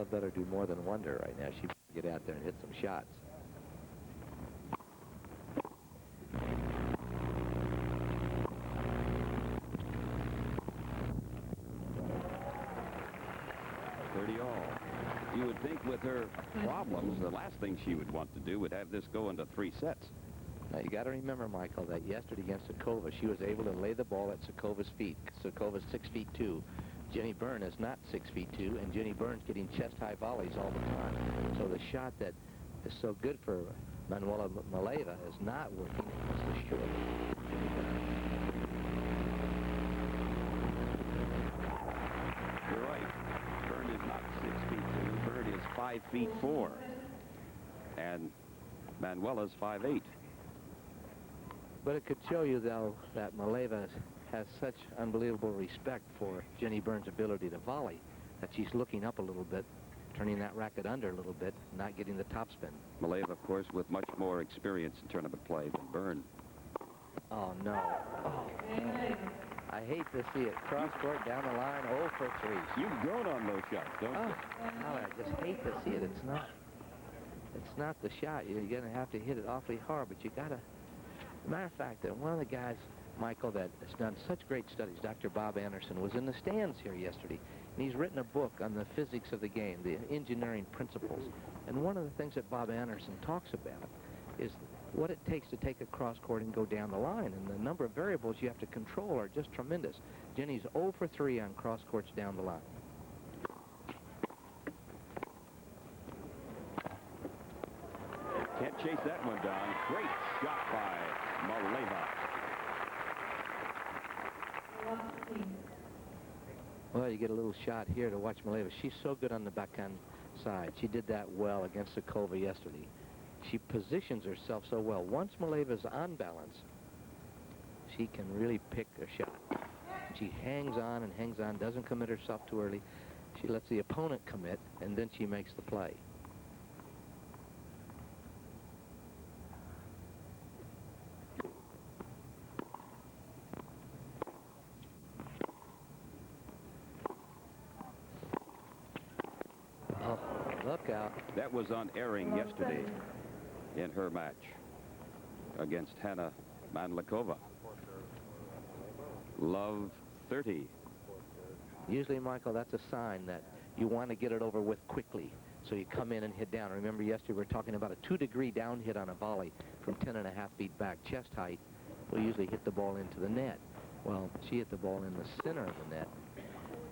better do more than wonder right now. She better get out there and hit some shots. You would think with her problems, the last thing she would want to do would have this go into 3 sets. Now, you got to remember, Michael, that yesterday against Sakova, she was able to lay the ball at Sakova's feet. Sakova's 6'2". Jenny Byrne is not 6'2", and Jenny Byrne's getting chest-high volleys all the time. So the shot that is so good for Manuela Maleeva is not working against the short. You're right. Byrne is not 6'2". Byrne is 5'4", and Manuela's 5'8". But it could show you, though, that Maleeva has such unbelievable respect for Jenny Byrne's ability to volley that she's looking up a little bit, turning that racket under a little bit, not getting the topspin. Maleeva, of course, with much more experience in tournament play than Byrne. Oh, no. Oh. I hate to see it. Cross-court down the line, 0 for 3. You've grown on those shots, don't you? Oh, I just hate to see it. It's not the shot. You're going to have to hit it awfully hard, but you got to... Matter of fact, that one of the guys, Michael, that has done such great studies, Dr. Bob Anderson, was in the stands here yesterday, and he's written a book on the physics of the game, the engineering principles. And one of the things that Bob Anderson talks about is what it takes to take a cross-court and go down the line, and the number of variables you have to control are just tremendous. Jenny's 0 for 3 on cross-courts down the line. Can't chase that one down. Great shot by Maleeva. Well, you get a little shot here to watch Maleeva. She's so good on the backhand side. She did that well against Sakova yesterday. She positions herself so well. Once Maleeva's on balance, she can really pick a shot. She hangs on, doesn't commit herself too early. She lets the opponent commit, and then she makes the play. Oh, look out. That was unerring yesterday in her match against Hannah Mandlikova. Love 30. Usually, Michael, that's a sign that you want to get it over with quickly. So you come in and hit down. Remember yesterday we were talking about a 2-degree down hit on a volley from 10.5 feet back, chest height. We'll usually hit the ball into the net. Well, she hit the ball in the center of the net,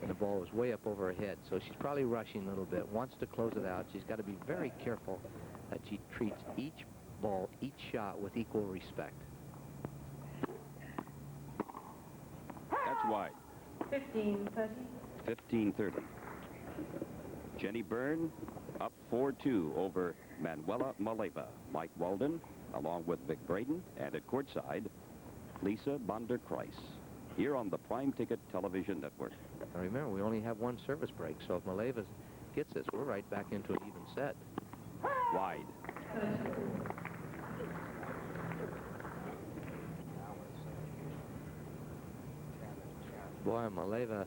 and the ball was way up over her head. So she's probably rushing a little bit, wants to close it out. She's got to be very careful that she treats each ball, each shot with equal respect. That's wide. 15-30. 15-30. Jenny Byrne up 4-2 over Manuela Maleeva. Mike Walden, along with Vic Braden, and at courtside, Lisa Bonder-Kreis, here on the Prime Ticket Television Network. Now remember, we only have one service break, so if Maleeva gets this, we're right back into an even set. Wide. Boy, Maleeva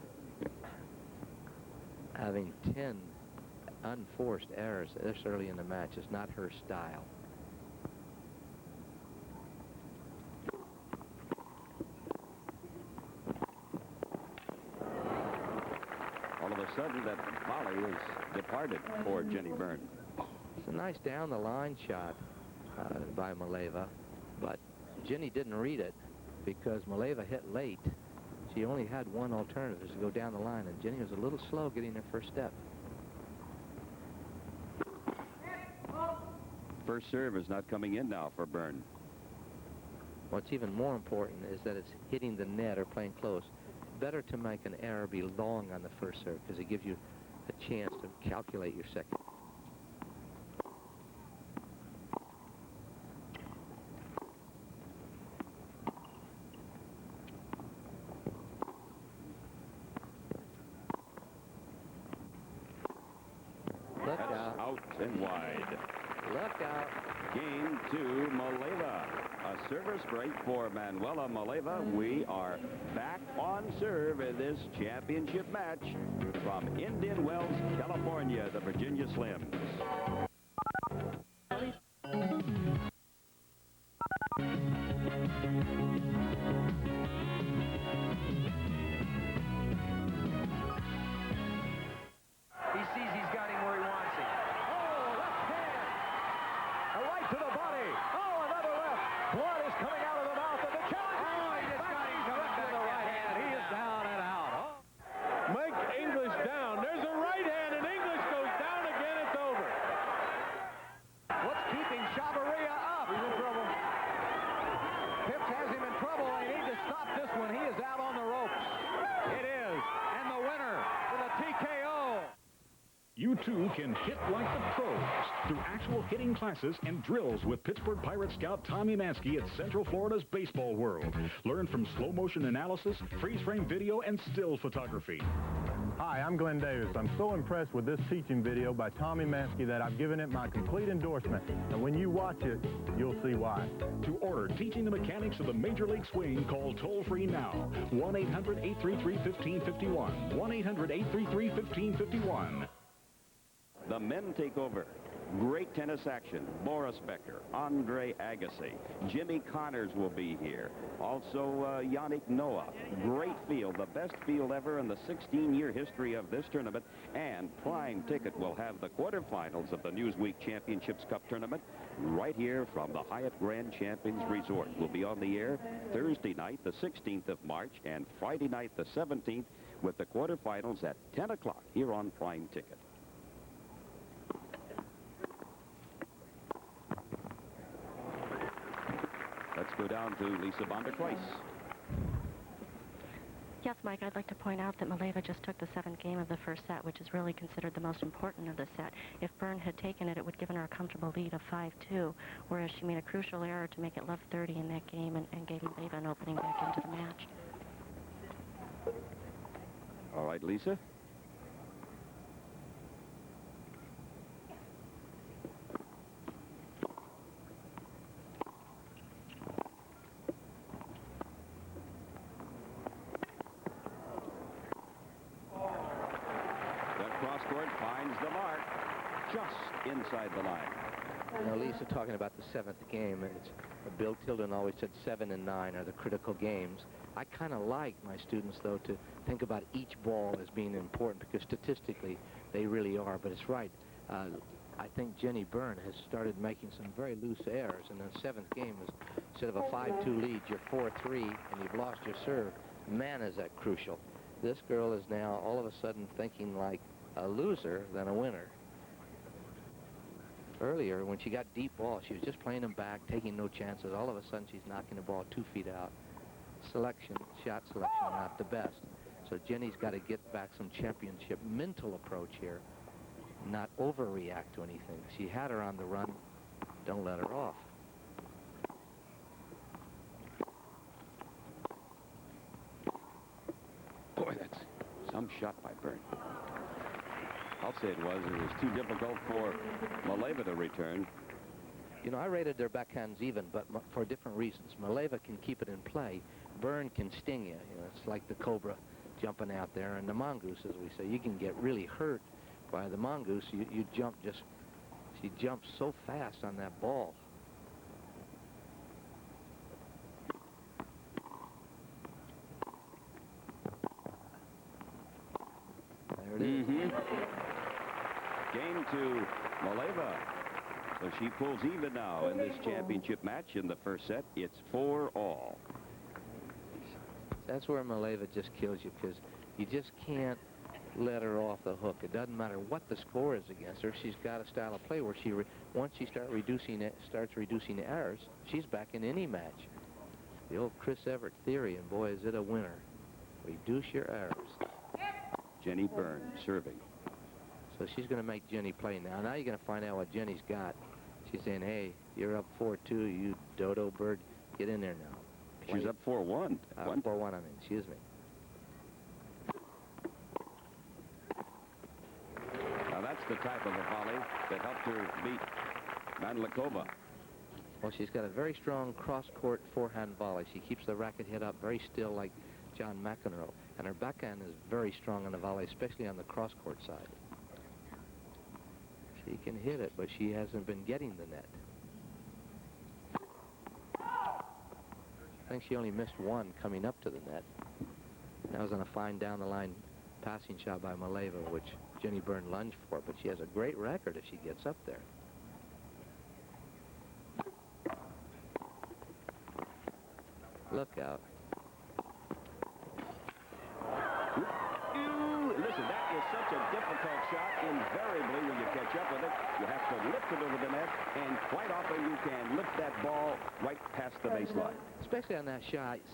having 10 unforced errors this early in the match is not her style. All of a sudden, that volley is departed for Jenny Byrne. It's a nice down-the-line shot by Maleeva, but Jenny didn't read it because Maleeva hit late. She only had one alternative, to go down the line, and Jenny was a little slow getting her first step. First serve is not coming in now for Byrne. What's even more important is that it's hitting the net or playing close. Better to make an error be long on the first serve because it gives you a chance to calculate your second. Look out. Out and wide. Look out. Game 2, Maleeva A service break for Manuela Maleeva. We are back on serve in this championship match from Indian Wells, California, the Virginia Slims. He sees he's got him where he wants him. Oh, left hand. A right to the body. Oh, another left. Blood is coming out of the mouth of the challenger. Oh, he just got him coming back with the right hand. He is down and out. Oh. Mike English down. There's a right hand, and English goes down again. It's over. What's keeping Chavarria up? He's in trouble. Pips has him in trouble. They need to stop this one. He is out on the ropes. It is. And the winner with a TKO. You too can hit like the pros through actual hitting classes and drills with Pittsburgh Pirate scout Tommy Mansky at Central Florida's Baseball World. Learn from slow motion analysis, freeze frame video, and still photography. Hi, I'm Glenn Davis. I'm so impressed with this teaching video by Tommy Mansky that I've given it my complete endorsement. And when you watch it, you'll see why. To order Teaching the Mechanics of the Major League Swing, call toll-free now. 1-800-833-1551. 1-800-833-1551. The men take over. Great tennis action. Boris Becker, Andre Agassi, Jimmy Connors will be here. Also, Yannick Noah. Great field, the best field ever in the 16-year history of this tournament. And Prime Ticket will have the quarterfinals of the Newsweek Championships Cup tournament right here from the Hyatt Grand Champions Resort. We'll be on the air Thursday night, the 16th of March, and Friday night, the 17th, with the quarterfinals at 10 o'clock here on Prime Ticket. Let's go down to Lisa von der Kreis. Yes, Mike, I'd like to point out that Maleeva just took the 7th game of the first set, which is really considered the most important of the set. If Byrne had taken it, it would have given her a comfortable lead of 5-2, whereas she made a crucial error to make it love 30 in that game and gave Maleeva an opening back into the match. All right, Lisa. Finds the mark just inside the line. You know, Lisa talking about the 7th game. It's Bill Tilden always said 7 and 9 are the critical games. I kind of like my students, though, to think about each ball as being important because statistically they really are. But it's right. I think Jenny Byrne has started making some very loose errors. And the 7th game was, instead of a 5-2 lead, you're 4-3 and you've lost your serve. Man, is that crucial. This girl is now all of a sudden thinking like a loser than a winner. Earlier, when she got deep balls, she was just playing them back, taking no chances. All of a sudden, she's knocking the ball 2 feet out. Shot selection, not the best. So Jenny's got to get back some championship mental approach here, not overreact to anything. She had her on the run. Don't let her off. Boy, that's some shot by Byrne. I'll say it was too difficult for Maleeva to return. You know, I rated their backhands even, but for different reasons. Maleeva can keep it in play. Byrne can sting you. You know, it's like the cobra jumping out there. And the mongoose, as we say, you can get really hurt by the mongoose. You jump just, she jumps so fast on that ball. There it is. Game to Maleeva. So she pulls even now in this championship match. In the first set, it's 4-all. That's where Maleeva just kills you because you just can't let her off the hook. It doesn't matter what the score is against her. She's got a style of play where once she starts reducing errors, she's back in any match. The old Chris Everett theory, and boy, is it a winner. Reduce your errors. Jenny Byrne serving. So she's going to make Jenny play now. Now you're going to find out what Jenny's got. She's saying, hey, you're up 4-2, you dodo bird. Get in there now. She's up 4-1. 4-1, I mean, excuse me. Now that's the type of a volley that helped her beat Mandlikova. Well, she's got a very strong cross-court forehand volley. She keeps the racket head up very still like John McEnroe. And her backhand is very strong on the volley, especially on the cross-court side. She can hit it, but she hasn't been getting the net. I think she only missed one coming up to the net. That was on a fine down-the-line passing shot by Maleeva, which Jenny Byrne lunged for, but she has a great record if she gets up there. Look out. Listen, that is such a difficult shot. Invariably, when you catch up with it, you have to lift it over the net, and quite often you can lift that ball right past the baseline. Especially on that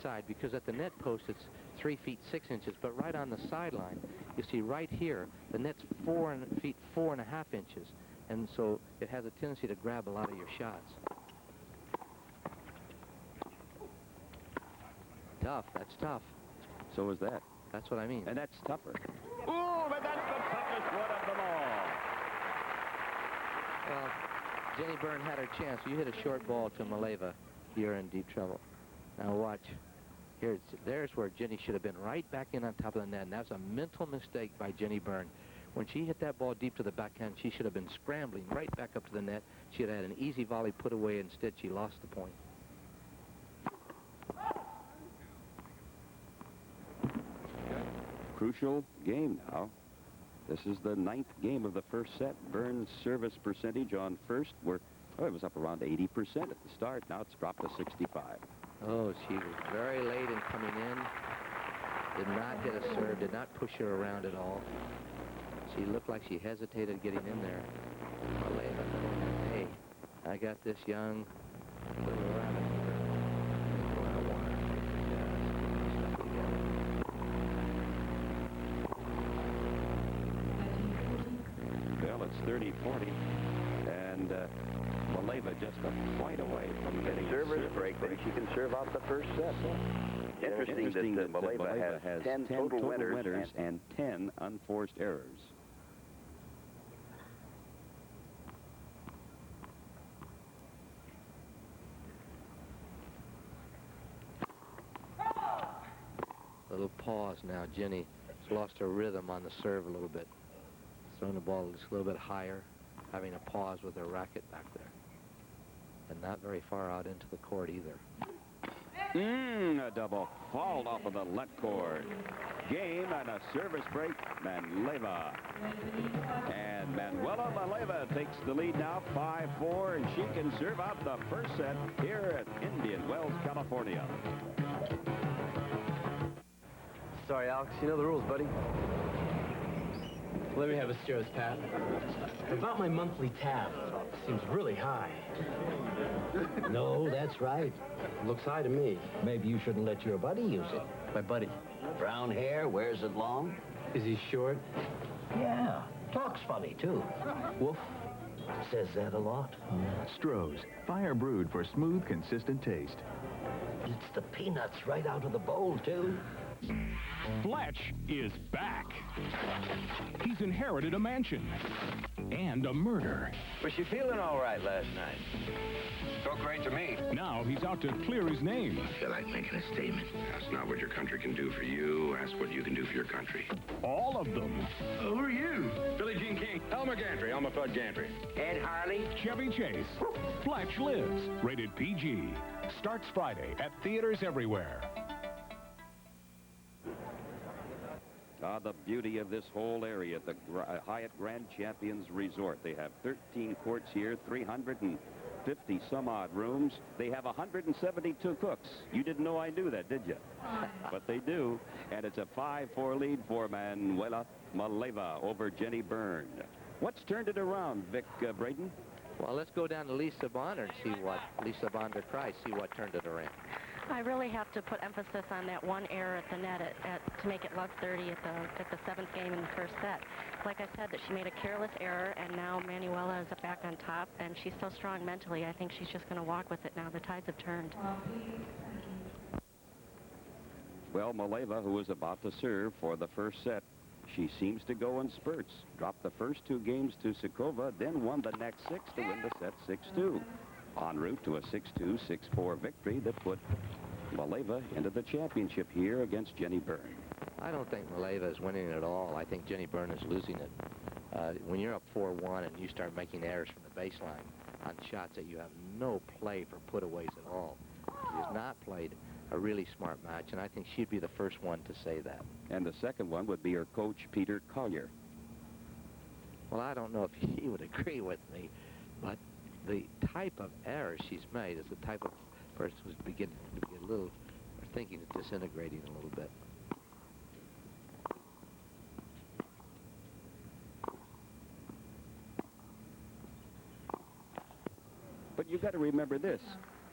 side, because at the net post it's 3 feet 6 inches, but right on the sideline, you see right here, the net's 4 feet 4.5 inches, and so it has a tendency to grab a lot of your shots. Tough, that's tough. So is that. That's what I mean. And that's tougher. Ooh, but that's the toughest one of them all. Well, Jenny Byrne had her chance. You hit a short ball to Maleeva, you're in deep trouble. Now watch. There's where Jenny should have been right back in on top of the net. And that's a mental mistake by Jenny Byrne. When she hit that ball deep to the backhand, she should have been scrambling right back up to the net. She had an easy volley put away. Instead, she lost the point. Crucial game now. This is the 9th game of the first set. Byrne's service percentage on first it was up around 80% at the start. Now it's dropped to 65. Oh, she was very late in coming in. Did not hit a serve, did not push her around at all. She looked like she hesitated getting in there. Maleeva, hey, I got this young little rabbit here. Well, it's 30-40, and Maleeva just a point away from getting a service break. Maybe she can serve out the first set. Interesting that Maleeva has 10 total winners and 10 unforced errors. Little pause now. Jenny has lost her rhythm on the serve a little bit. Throwing the ball just a little bit higher, having a pause with her racket back there. And not very far out into the court either. A double fault off of the left cord. Game and a service break, Maleeva. And Manuela Maleeva takes the lead now, 5-4, and she can serve out the first set here at Indian Wells, California. Sorry, Alex. You know the rules, buddy. Let me have a Stroh's, Pat. About my monthly tab. Seems really high. No, that's right. Looks high to me. Maybe you shouldn't let your buddy use it. My buddy. Brown hair, wears it long. Is he short? Yeah, talks funny, too. Wolf? Says that a lot. Stroh's, fire brewed for smooth, consistent taste. Eats the peanuts right out of the bowl, too. Fletch is back. He's inherited a mansion and a murder. Was she feeling all right last night? Felt great to me. Now he's out to clear his name. I feel like making a statement. Ask not what your country can do for you. Ask what you can do for your country. All of them. Who are you? Billie Jean King. Elmer Gantry. Elmer Fudd Gantry. Ed Harley? Chevy Chase. Fletch Lives. Rated PG. Starts Friday at theaters everywhere. The beauty of this whole area at the Hyatt Grand Champions Resort. They have 13 courts here, 350 some odd rooms. They have 172 cooks. You didn't know I knew that, did you? But they do. And it's a 5-4 lead for Manuela Maleeva over Jenny Byrne. What's turned it around, Vic Braden? Well, let's go down to Lisa Bonder and see what Lisa Bonder Price, see what turned it around. I really have to put emphasis on that one error at the net to make it love 30 at the 7th game in the first set. Like I said, that she made a careless error, and now Manuela is back on top, and she's so strong mentally. I think she's just going to walk with it now. The tides have turned. Well, Maleeva, who was about to serve for the first set, she seems to go in spurts. Dropped the first 2 games to Sikova, then won the next 6 to win the set 6-2. En route to a 6-2, 6-4 victory that put Maleeva into the championship here against Jenny Byrne. I don't think Maleeva is winning at all. I think Jenny Byrne is losing it. When you're up 4-1 and you start making errors from the baseline on shots that you have no play for putaways at all, she has not played a really smart match, and I think she'd be the first one to say that. And the second one would be her coach, Peter Collier. Well, I don't know if he would agree with me, but the type of errors she's made is the type of person who's beginning to be a little, or thinking of disintegrating a little bit. But you've got to remember this.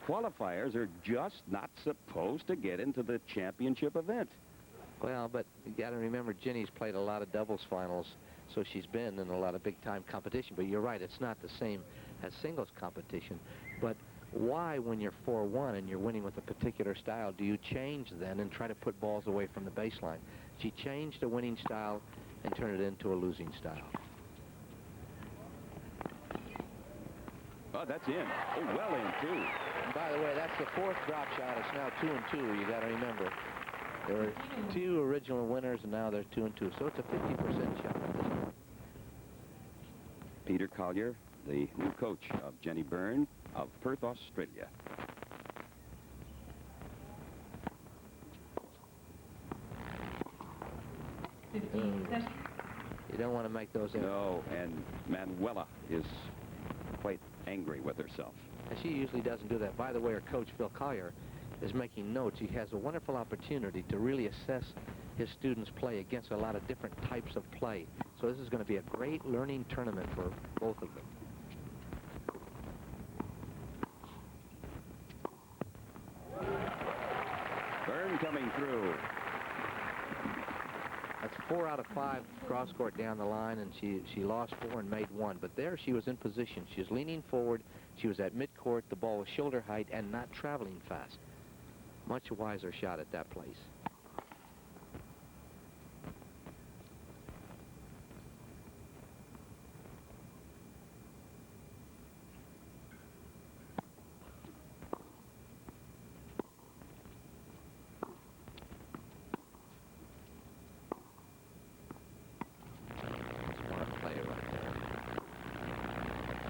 Qualifiers are just not supposed to get into the championship event. Well, but you got to remember Jenny's played a lot of doubles finals, so she's been in a lot of big-time competition. But you're right, it's not the same as singles competition. But why, when you're 4-1 and you're winning with a particular style, do you change then and try to put balls away from the baseline? She changed a winning style and turned it into a losing style. Oh, that's in. Oh, well in, too. And by the way, that's the fourth drop shot. It's now 2-2. You got to remember. There were 2 original winners, and now there's 2-2. So it's a 50% shot at this point. Peter Collier, the new coach of Jenny Byrne of Perth, Australia. You don't want to make those errors. No, and Manuela is quite angry with herself. And she usually doesn't do that. By the way, her coach, Phil Collier, is making notes. He has a wonderful opportunity to really assess his students' play against a lot of different types of play. So this is going to be a great learning tournament for both of them. Byrne coming through. That's 4 out of 5 cross court down the line, and she lost 4 and made 1. But there she was in position. She was leaning forward. She was at midcourt. The ball was shoulder height and not traveling fast. Much wiser shot at that place.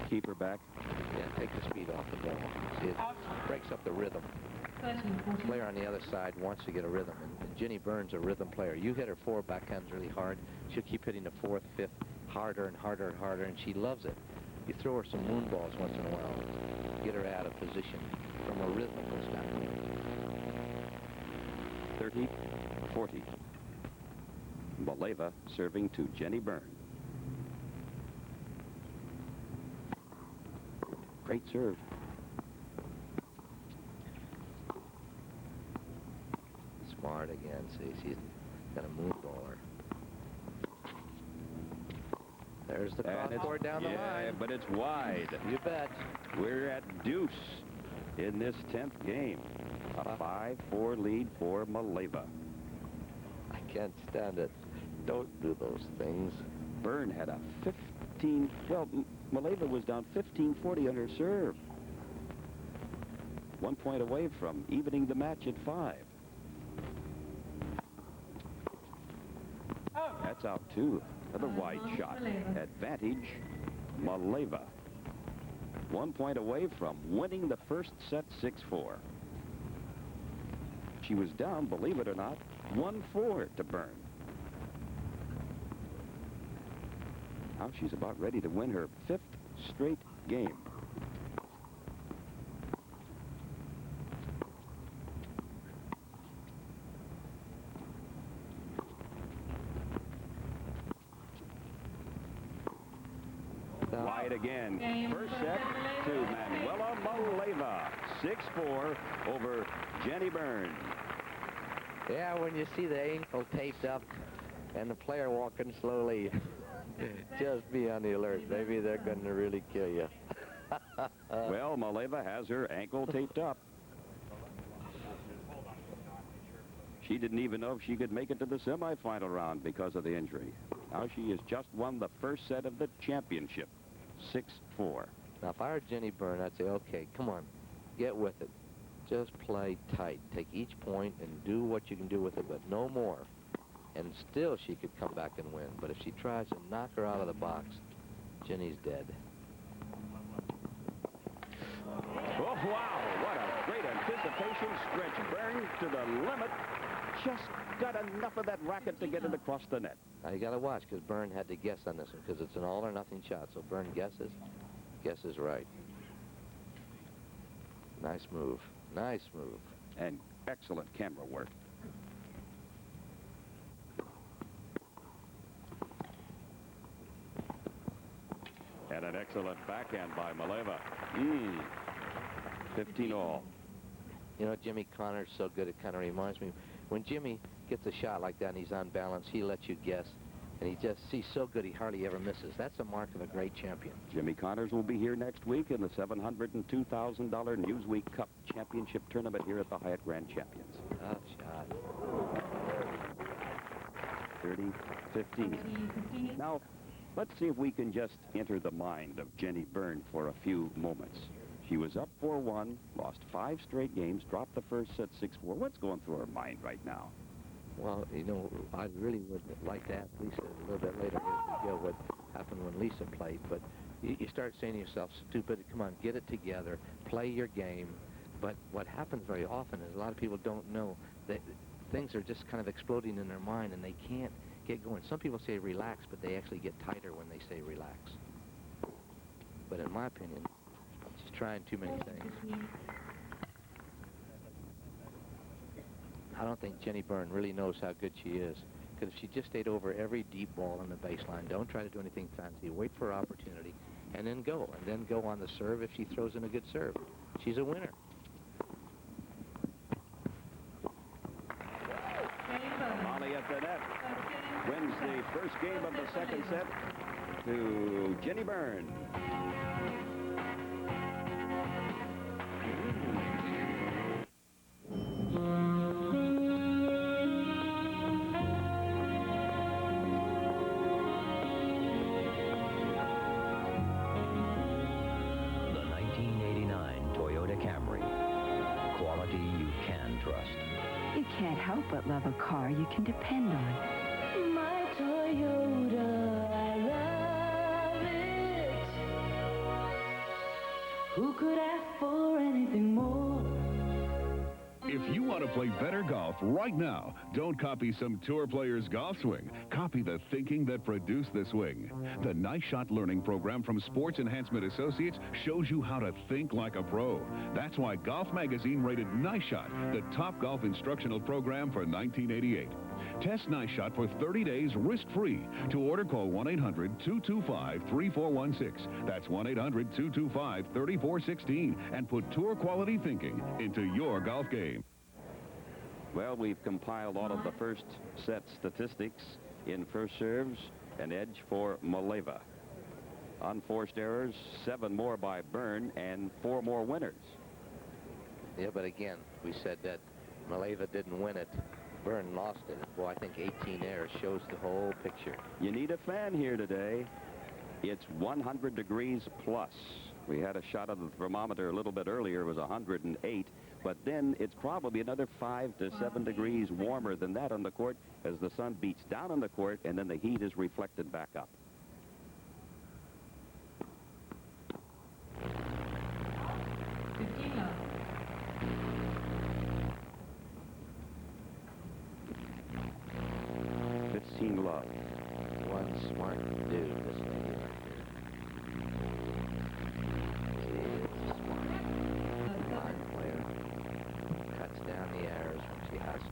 Keep her back. Yeah, take the speed off the ball. See, it breaks up the rhythm. The player on the other side wants to get a rhythm, and Jenny Byrne's a rhythm player. You hit her 4 backhands really hard, she'll keep hitting the 4th, 5th harder and harder and harder, and she loves it. You throw her some moon balls once in a while, get her out of position from a rhythmical standpoint. 30-40. Maleeva serving to Jenny Byrne. Great serve. Smart again. See, she's got a moon baller. There's the cross court down the line. Yeah, but it's wide. You bet. We're at deuce in this 10th game. A 5-4 lead for Maleeva. I can't stand it. Don't do those things. Byrne had a 15... Well, Maleeva was down 15-40 on her serve. 1 point away from evening the match at 5. That's out, too. Another wide shot. Advantage, Maleeva. 1 point away from winning the first set 6-4. She was down, believe it or not, 1-4 to Byrne. Now she's about ready to win her 5th straight game. Wide again. First set to Manuela Maleeva. 6-4 over Jenny Byrne. Yeah, when you see the ankle taped up and the player walking slowly, just be on the alert. Maybe they're going to really kill you. Well, Maleeva has her ankle taped up. She didn't even know if she could make it to the semifinal round because of the injury. Now she has just won the first set of the championship, 6-4. Now, if I were Jenny Byrne, I'd say, okay, come on, get with it. Just play tight. Take each point and do what you can do with it, but no more. And still she could come back and win. But if she tries to knock her out of the box, Jenny's dead. Oh, wow, what a great anticipation stretch. Byrne to the limit. Just got enough of that racket to get it across the net. Now, you got to watch, because Byrne had to guess on this one, because it's an all-or-nothing shot. So Byrne guesses right. Nice move. Nice move. And excellent camera work. And an excellent backhand by Maleeva. 15 all. You know, Jimmy Connor's so good, it kind of reminds me, when Jimmy gets a shot like that and he's on balance, he lets you guess. And he's so good he hardly ever misses. That's a mark of a great champion. Jimmy Connors will be here next week in the $702,000 Newsweek Cup Championship Tournament here at the Hyatt Grand Champions. Tough shot. 30-15. Now, let's see if we can just enter the mind of Jenny Byrne for a few moments. She was up 4-1, lost 5 straight games, dropped the first set 6-4. What's going through her mind right now? Well, you know, I really would like to ask Lisa a little bit later as we go what happened when Lisa played. But you start saying to yourself, stupid, come on, get it together, play your game. But what happens very often is a lot of people don't know that things are just kind of exploding in their mind and they can't get going. Some people say relax, but they actually get tighter when they say relax. But in my opinion, she's trying too many things. I don't think Jenny Byrne really knows how good she is. Because if she just stayed over every deep ball on the baseline, don't try to do anything fancy, wait for her opportunity, and then go. And then go on the serve if she throws in a good serve. She's a winner. Molly at the net wins the first game of the second set to Jenny Byrne. Can't help but love a car you can depend on. My Toyota, I love it. Who could ask for anything more? If you want to play better golf right now, don't copy some tour player's golf swing. Copy the thinking that produced the swing. The Nice Shot Learning Program from Sports Enhancement Associates shows you how to think like a pro. That's why Golf Magazine rated Nice Shot the top golf instructional program for 1988. Test Nice Shot for 30 days risk-free. To order, call 1-800-225-3416. That's 1-800-225-3416. And put tour quality thinking into your golf game. Well, we've compiled all of the first set statistics in first serves. An edge for Maleeva. Unforced errors, 7 more by Byrne, and 4 more winners. Yeah, but again, we said that Maleeva didn't win it. Byrne lost it. Boy, I think 18 errors shows the whole picture. You need a fan here today. It's 100 degrees plus. We had a shot of the thermometer a little bit earlier. It was 108. But then it's probably another 5 to 7 degrees warmer than that on the court as the sun beats down on the court and then the heat is reflected back up. Love. One smart dude, this lady right here. She is smart. Fine player. Cuts down the errors when she has to.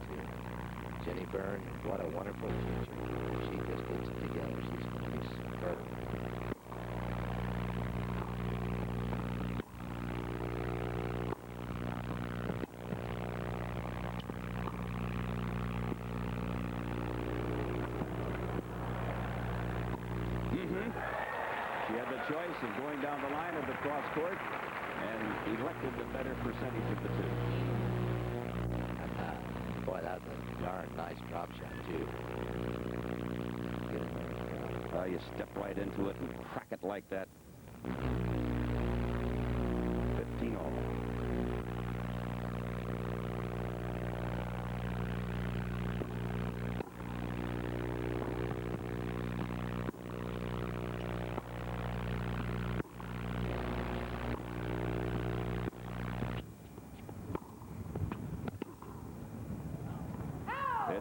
Jenny Byrne, what a wonderful teacher. She just gets it together. She's superb. She had the choice of going down the line or the cross court and elected the better percentage of the two. Boy, that's a darn nice drop shot, too. You step right into it and crack it like that.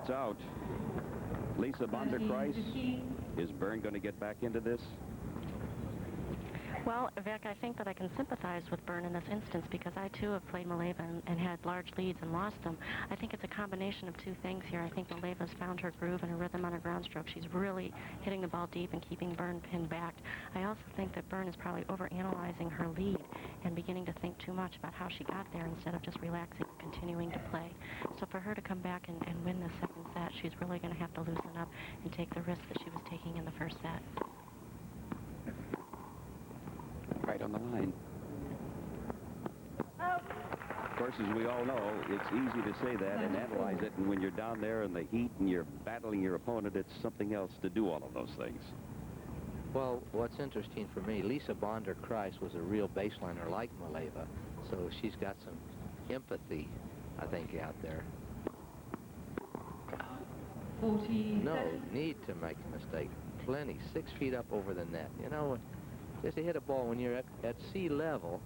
That's out. Lisa Bonderkreis, is Byrne going to get back into this? Well, Vic, I think that I can sympathize with Byrne in this instance because I, too, have played Maleeva and had large leads and lost them. I think it's a combination of two things here. I think Maleeva's found her groove and her rhythm on her ground stroke. She's really hitting the ball deep and keeping Byrne pinned back. I also think that Byrne is probably overanalyzing her lead and beginning to think too much about how she got there instead of just relaxing and continuing to play. So for her to come back and win this second set, she's really going to have to loosen up and take the risk that she was taking in the first set. Right on the line. Of course, as we all know, it's easy to say that and analyze it, and when you're down there in the heat and you're battling your opponent, it's something else to do all of those things. Well, what's interesting for me, Lisa Bonderkreis was a real baseliner like Maleeva, so she's got some empathy, I think, out there. No need to make a mistake. Plenty, 6 feet up over the net. You know, just to hit a ball when you're at sea level,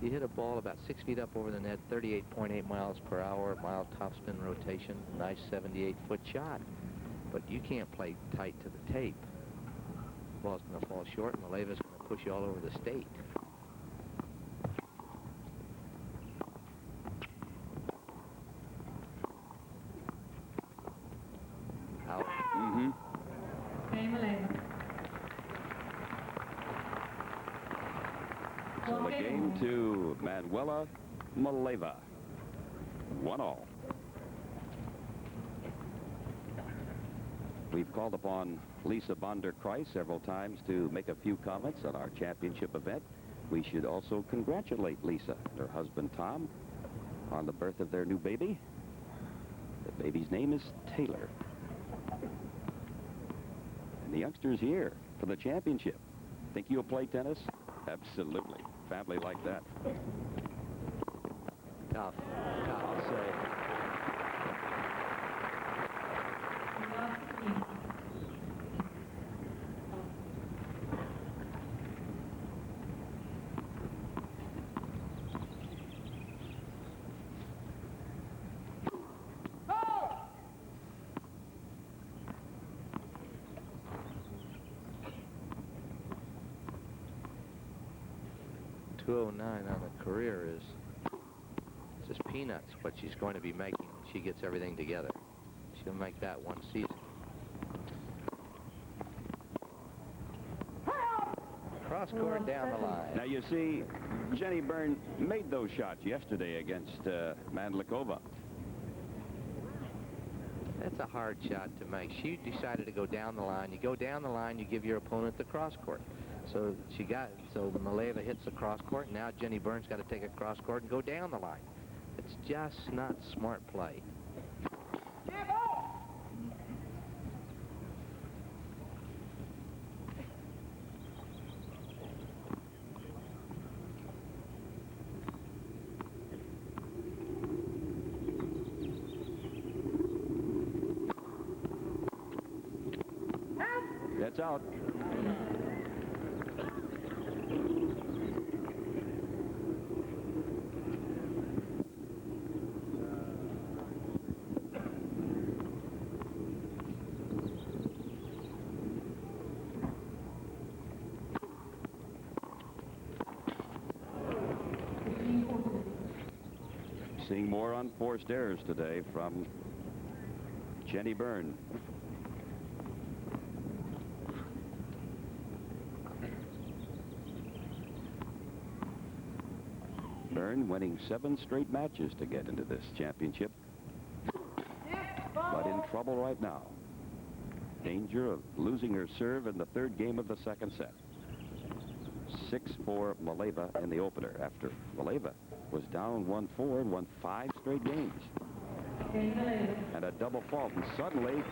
you hit a ball about 6 feet up over the net, 38.8 miles per hour, mile topspin rotation, nice 78-foot shot. But you can't play tight to the tape. The ball's going to fall short, and Maleeva's going to push you all over the state. Out. Mm-hmm. So the game to Manuela Maleeva. 1-all. We've called upon Lisa Bonderkreis several times to make a few comments on our championship event. We should also congratulate Lisa and her husband Tom on the birth of their new baby. The baby's name is Taylor. And the youngster's here for the championship. Think you'll play tennis? Absolutely. Family like that. Tough, I'll say. .209 on the career is just peanuts what she's going to be making when she gets everything together. She'll make that one season. Cross court down the line. Now you see, Jenny Byrne made those shots yesterday against Mandlikova. That's a hard shot to make. She decided to go down the line. You go down the line, you give your opponent the cross court. So Maleeva hits the cross court. Now Jenny Byrne's got to take a cross court and go down the line. It's just not smart play. That's out. Seeing more unforced errors today from Jenny Byrne. Byrne winning 7 straight matches to get into this championship. But in trouble right now. Danger of losing her serve in the 3rd game of the 2nd set. 6 for Maleeva in the opener after Maleeva was down 1-4 and won 5 straight games. And a double fault, and suddenly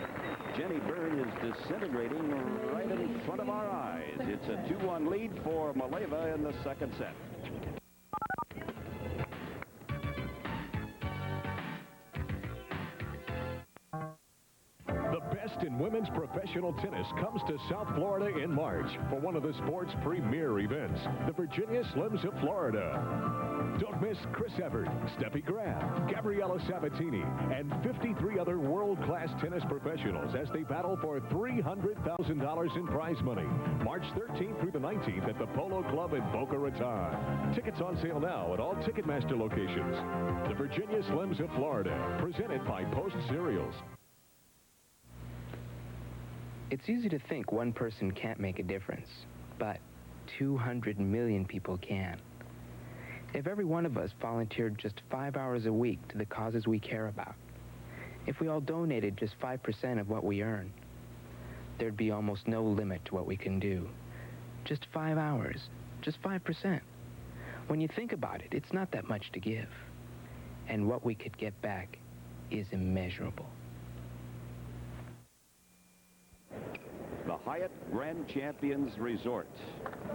Jenny Byrne is disintegrating right in front of our eyes. It's a 2-1 lead for Maleeva in the 2nd set. The best in women's women's professional tennis comes to South Florida in March for one of the sport's premier events, the Virginia Slims of Florida. Don't miss Chris Evert, Steffi Graf, Gabriella Sabatini, and 53 other world-class tennis professionals as they battle for $300,000 in prize money. March 13th through the 19th at the Polo Club in Boca Raton. Tickets on sale now at all Ticketmaster locations. The Virginia Slims of Florida, presented by Post Cereals. It's easy to think one person can't make a difference, but 200 million people can. If every one of us volunteered just 5 hours a week to the causes we care about, if we all donated just 5% of what we earn, there'd be almost no limit to what we can do. Just 5 hours, just 5%. When you think about it, it's not that much to give. And what we could get back is immeasurable. The Hyatt Grand Champions Resort,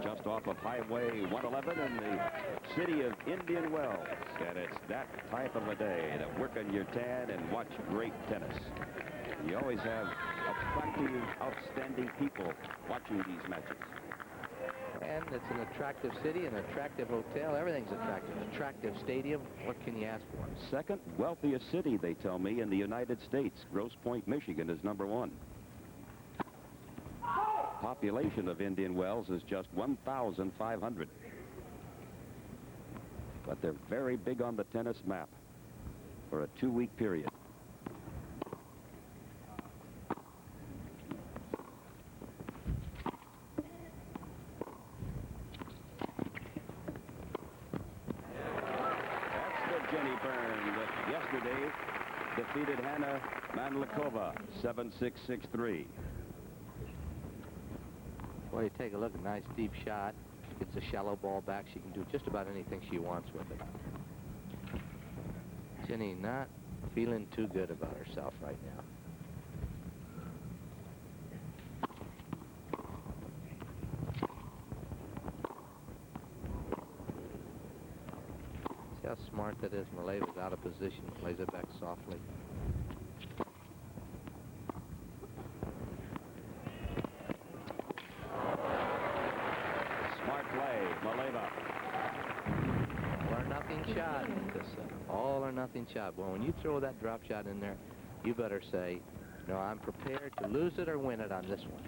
just off of Highway 111 in the city of Indian Wells. And it's that type of a day to work on your tan and watch great tennis. You always have attractive, outstanding people watching these matches. And it's an attractive city, an attractive hotel. Everything's attractive. Attractive stadium. What can you ask for? Second wealthiest city, they tell me, in the United States. Grosse Pointe, Michigan is #1. Population of Indian Wells is just 1,500. But they're very big on the tennis map for a 2-week period. That's the Jenny Byrne that yesterday defeated Hannah Manlakova 7-6, 6-3. Well, you take a look, a nice deep shot. Gets a shallow ball back. She can do just about anything she wants with it. Jenny not feeling too good about herself right now. See how smart that is. Maleeva's out of position, plays it back softly. Shot. All or nothing shot. Well, when you throw that drop shot in there, you better say, no, I'm prepared to lose it or win it on this one.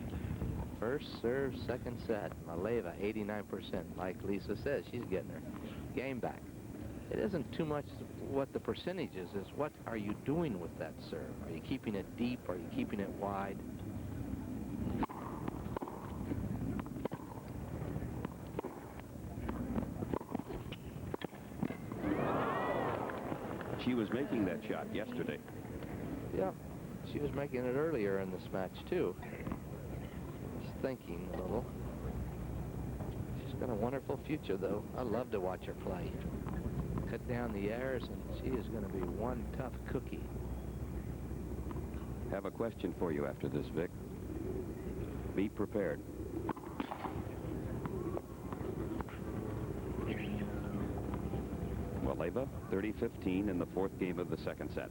First serve, second set. Maleeva, 89%. Like Lisa says, she's getting her game back. It isn't too much what the percentage is. It's what are you doing with that serve? Are you keeping it deep? Are you keeping it wide? She was making that shot yesterday. Yeah, she was making it earlier in this match, too. She's thinking a little. She's got a wonderful future, though. I love to watch her play. Cut down the errors, and she is going to be one tough cookie. Have a question for you after this, Vic. Be prepared. Maleeva, 30-15 in the 4th game of the 2nd set.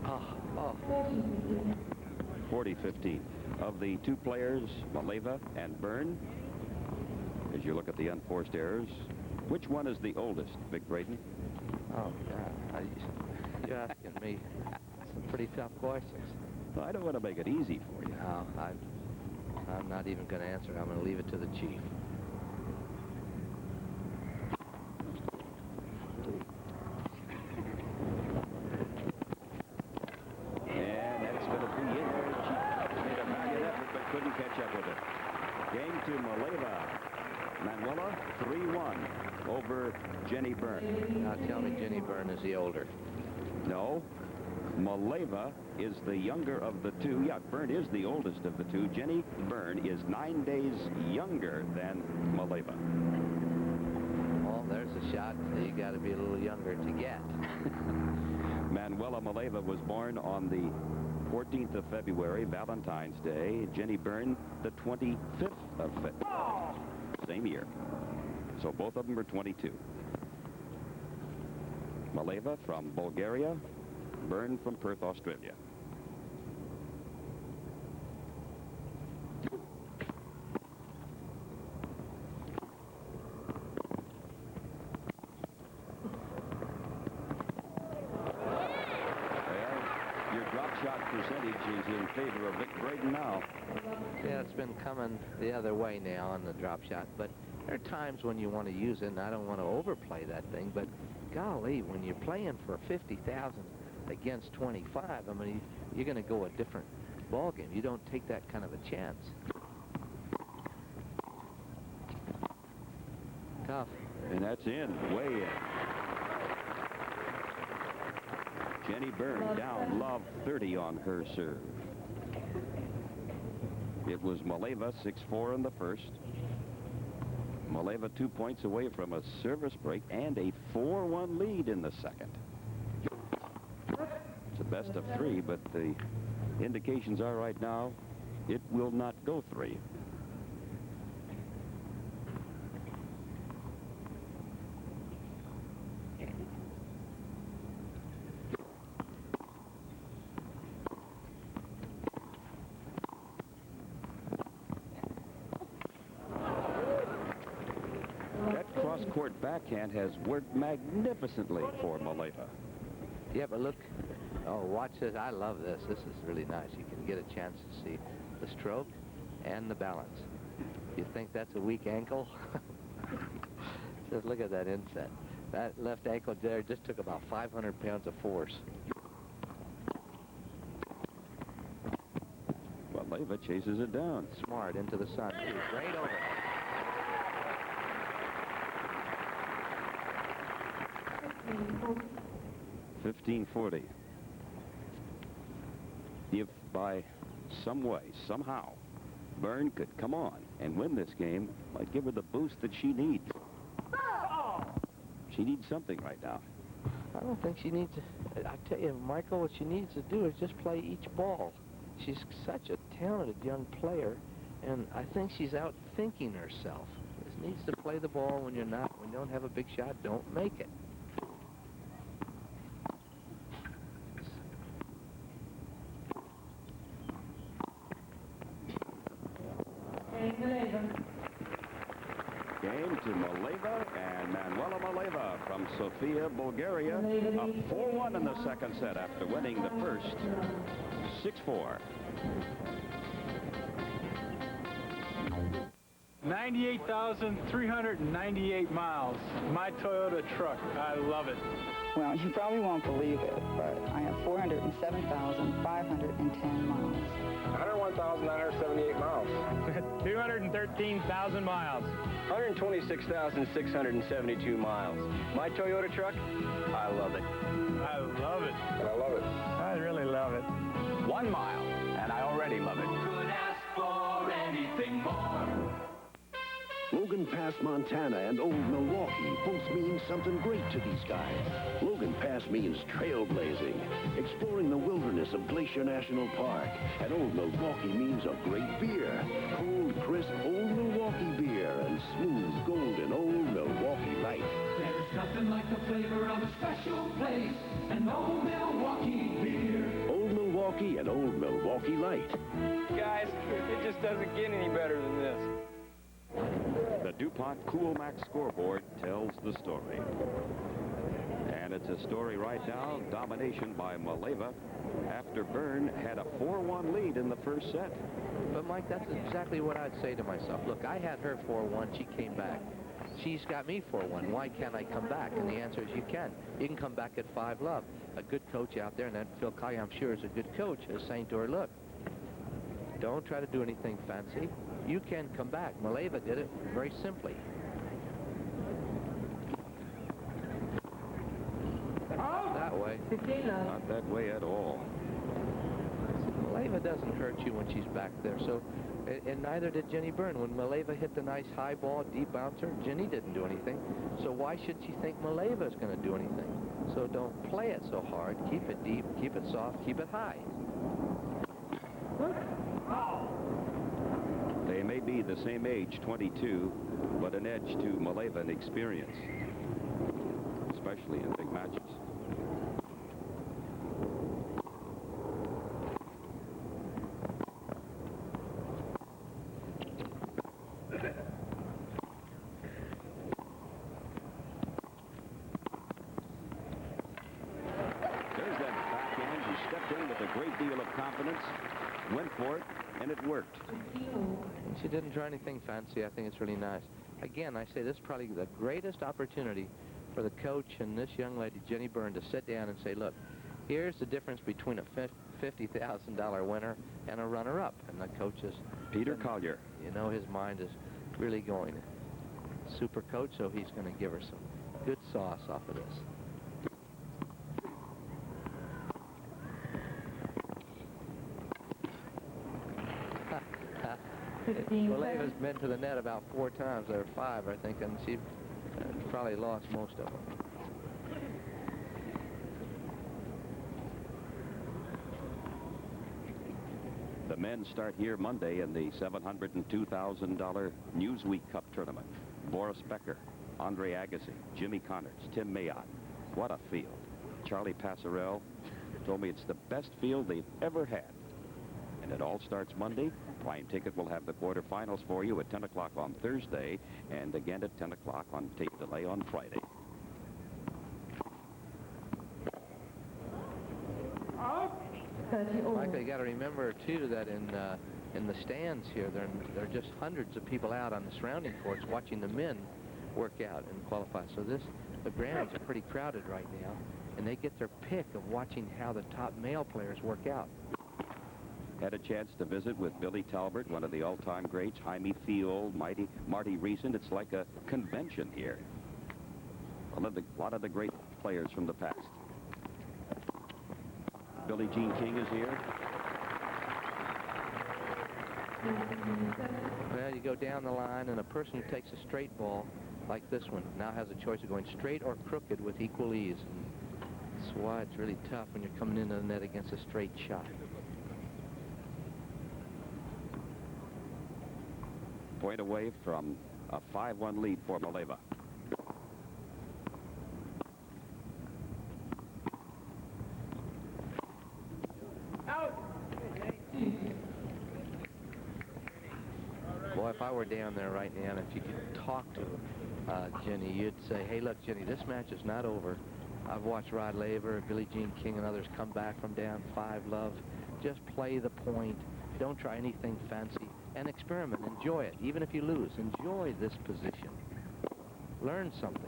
Oh. 40-15. Of the two players, Maleeva and Byrne, as you look at the unforced errors, which one is the oldest, Vic Braden? Oh, God. You're asking me some pretty tough questions. I don't want to make it easy for you. No, I'm not even going to answer. I'm going to leave it to the chief. And that's going to be in there. She made a valiant effort, but couldn't catch up with it. Game to Maleeva. Manuela, 3-1 over Jenny Byrne. Now tell me Jenny Byrne is the older. No. Maleeva is the younger of the two. Yeah, Byrne is the oldest of the two. Jenny Byrne is 9 days younger than Maleeva. Well, there's a shot that you got to be a little younger to get. Manuela Maleeva was born on the 14th of February, Valentine's Day. Jenny Byrne, the 25th of February. Same year. So both of them are 22. Maleeva from Bulgaria, Byrne from Perth, Australia. Percentage is in favor of Vic Braden now. Yeah, it's been coming the other way now on the drop shot, but there are times when you want to use it, and I don't want to overplay that thing, but golly, when you're playing for 50,000 against 25, I mean, you're going to go a different ball game. You don't take that kind of a chance. Tough. And that's in, way in. Jenny Byrne down love 30 on her serve. It was Maleeva 6-4 in the first. Maleeva 2 points away from a service break and a 4-1 lead in the second. It's a best of 3, but the indications are right now it will not go 3. Court backhand has worked magnificently for Maleeva. Yeah, but look, oh, watch this. I love this. This is really nice. You can get a chance to see the stroke and the balance. You think that's a weak ankle? Just look at that inset. That left ankle there just took about 500 pounds of force. Maleeva chases it down. Smart into the sun. Great over. 1540. If by some way, somehow, Byrne could come on and win this game, might give her the boost that she needs. She needs something right now. I don't think she needs to. I tell you, Michael, what she needs to do is just play each ball. She's such a talented young player, and I think she's out thinking herself. Just needs to play the ball when you're not, when you don't have a big shot, don't make it. Game to Maleeva and Manuela Maleeva from Sofia, Bulgaria. Up 4-1 in the second set after winning the first 6-4. 98,398 miles. My Toyota truck. I love it. Well, you probably won't believe it, but I have 407,510 miles. 101,978 miles. 213,000 miles. 126,672 miles. My Toyota truck, I love it. I love it. And I love it. I really love it. 1 mile, and I already love it. Could ask for anything more. Logan Pass, Montana and Old Milwaukee both mean something great to these guys. Logan Pass means trailblazing, exploring the wilderness of Glacier National Park. And Old Milwaukee means a great beer. Cold, crisp Old Milwaukee beer and smooth, golden Old Milwaukee Light. There's nothing like the flavor of a special place, an Old Milwaukee beer. Old Milwaukee and Old Milwaukee Light. Guys, it just doesn't get any better than this. The DuPont Cool Max scoreboard tells the story. And it's a story right now, domination by Maleeva after Byrne had a 4-1 lead in the first set. But, Mike, that's exactly what I'd say to myself. Look, I had her 4-1. She came back. She's got me 4-1. Why can't I come back? And the answer is you can. You can come back at 5-love. A good coach out there, and that Phil Collier, I'm sure, is a good coach, is saying to her, look, don't try to do anything fancy. You can come back. Maleeva did it very simply. Not that way. Not that way at all. Maleeva doesn't hurt you when she's back there. So, and neither did Jenny Byrne. When Maleeva hit the nice high ball, deep bouncer, Jenny didn't do anything. So why should she think Maleeva is going to do anything? So don't play it so hard. Keep it deep, keep it soft, keep it high. They may be be the same age, 22, but an edge to Maleeva in experience, especially in big matches. There's that backhand. He stepped in with a great deal of confidence, went for it, and it worked. She didn't try anything fancy. I think it's really nice. Again, I say this is probably the greatest opportunity for the coach and this young lady, Jenny Byrne, to sit down and say, look, here's the difference between a $50,000 winner and a runner-up. And the coach is... Peter Collier. You know, his mind is really going. Super coach, so he's going to give her some good sauce off of this. Maleeva's been to the net about 4 times, or 5, I think, and she probably lost most of them. The men start here Monday in the $702,000 Newsweek Cup tournament. Boris Becker, Andre Agassi, Jimmy Connors, Tim Mayotte. What a field. Charlie Passerelle told me it's the best field they've ever had. And it all starts Monday. Prime Ticket will have the quarterfinals for you at 10 o'clock on Thursday and again at 10 o'clock on tape delay on Friday. Michael, you got to remember too that in the stands here, there are just hundreds of people out on the surrounding courts watching the men work out and qualify. So the grounds are pretty crowded right now, and they get their pick of watching how the top male players work out. Had a chance to visit with Billy Talbert, one of the all-time greats, Jaime Field, Marty Reason. It's like a convention here. A lot of the great players from the past. Billie Jean King is here. Well, you go down the line, and a person who takes a straight ball, like this one, now has a choice of going straight or crooked with equal ease. And that's why it's really tough when you're coming into the net against a straight shot. Point away from a 5-1 lead for Maleeva. Boy, if I were down there right now, and if you could talk to Jenny, you'd say, hey, look, Jenny, this match is not over. I've watched Rod Laver, Billie Jean King, and others come back from down 5-love. Just play the point. Don't try anything fancy. And experiment. Enjoy it. Even if you lose, enjoy this position. Learn something.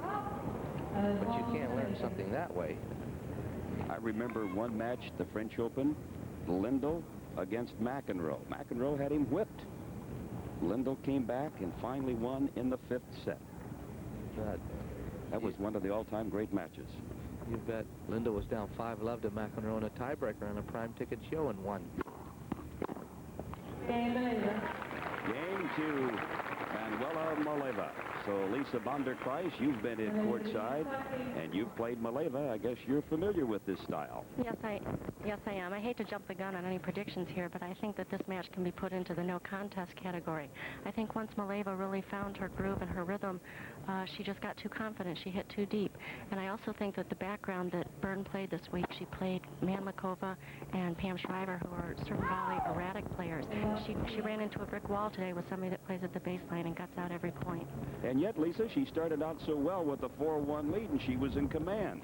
But you can't learn something that way. I remember one match, the French Open, Lindell against McEnroe. McEnroe had him whipped. Lindell came back and finally won in the 5th set. That was one of the all-time great matches. You bet. Lindell was down 5-love to McEnroe in a tiebreaker on a Prime Ticket show and won. Game 2, Manuela Maleeva. So, Lisa Bonderkreis, you've been in courtside, and you've played Maleeva. I guess you're familiar with this style. Yes, I am. I hate to jump the gun on any predictions here, but I think that this match can be put into the no contest category. I think once Maleeva really found her groove and her rhythm, she just got too confident. She hit too deep. And I also think that the background that Byrne played this week, she played Manlikova and Pam Shriver, who are certain volley erratic players. She ran into a brick wall today with somebody that plays at the baseline and guts out every point. And yet, Lisa, she started out so well with a 4-1 lead, and she was in command.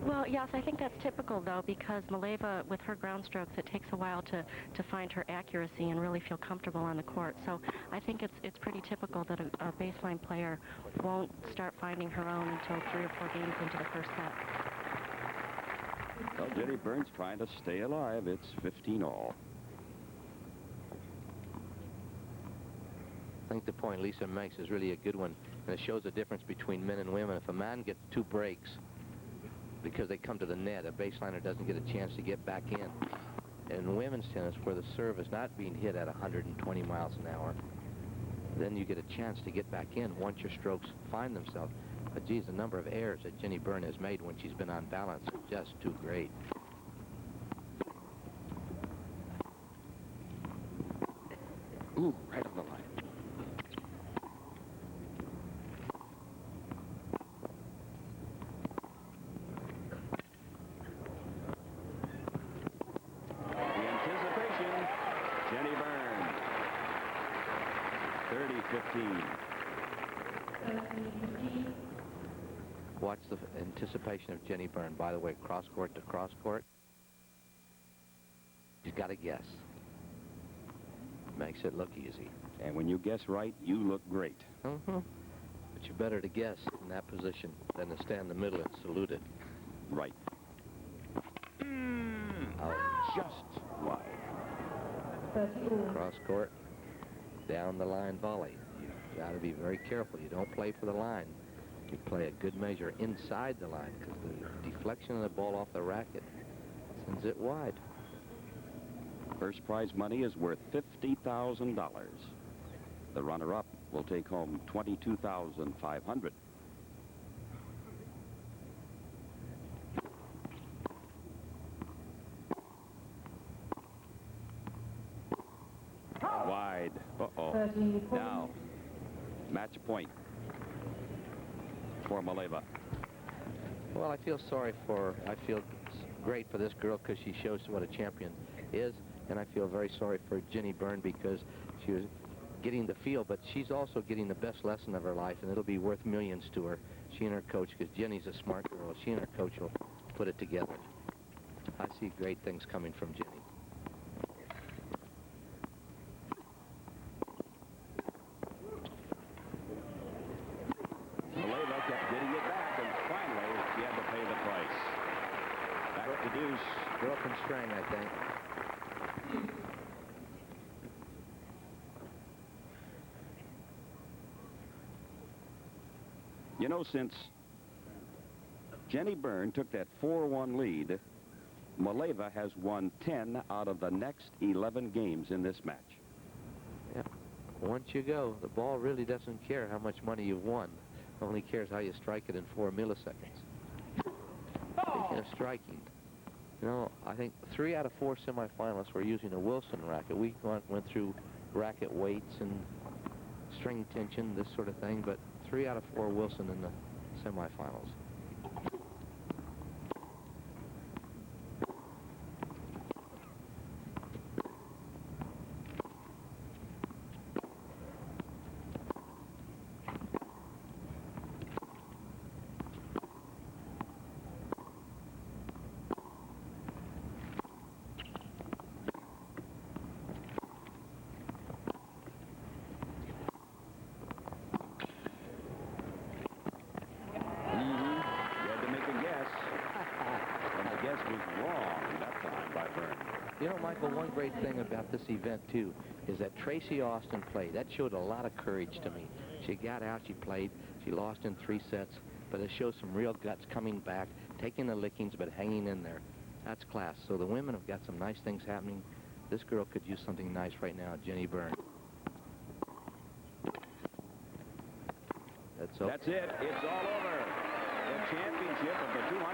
Well, yes, I think that's typical, though, because Maleeva, with her ground strokes, it takes a while to find her accuracy and really feel comfortable on the court. So I think it's pretty typical that a baseline player won't start finding her own until 3 or 4 games into the first set. Well, Jenny Byrne's trying to stay alive. It's 15-all. I think the point Lisa makes is really a good one, and it shows the difference between men and women. If a man gets 2 breaks because they come to the net, a baseliner doesn't get a chance to get back in. In women's tennis, where the serve is not being hit at 120 miles an hour, then you get a chance to get back in once your strokes find themselves. But, geez, the number of errors that Jenny Byrne has made when she's been on balance is just too great. Ooh, right on the line. 13. Watch the anticipation of Jenny Byrne. By the way, cross court to cross court. You've got to guess. Makes it look easy. And when you guess right, you look great. But you're better to guess in that position than to stand in the middle and salute it. Right. Just wide. Cross court, down the line volley. You've got to be very careful. You don't play for the line. You play a good measure inside the line because the deflection of the ball off the racket sends it wide. First prize money is worth $50,000. The runner-up will take home $22,500. Wide. Uh-oh. Now, match point for Maleeva. Well, I feel great for this girl because she shows what a champion is, and I feel very sorry for Jenny Byrne because she was getting the feel, but she's also getting the best lesson of her life, and it'll be worth millions to her. She and her coach, because Jenny's a smart girl, she and her coach will put it together. I see great things coming from Jenny. Maleeva kept getting it back, and finally she had to pay the price. Back to deuce. Broken string, I think. You know, since Jenny Byrne took that 4-1 lead, Maleeva has won 10 out of the next 11 games in this match. Yeah. Once you go, the ball really doesn't care how much money you've won. It only cares how you strike it in 4 milliseconds. Speaking of striking, you know, I think 3 out of 4 semifinalists were using a Wilson racket. We went through racket weights and string tension, this sort of thing, but 3 out of 4 Wilson in the semifinals. You know, Michael, one great thing about this event, too, is that Tracy Austin played. That showed a lot of courage to me. She got out, she played, she lost in 3 sets, but it shows some real guts coming back, taking the lickings, but hanging in there. That's class. So the women have got some nice things happening. This girl could use something nice right now, Jenny Byrne. That's it. It's all over. The championship of the $250,000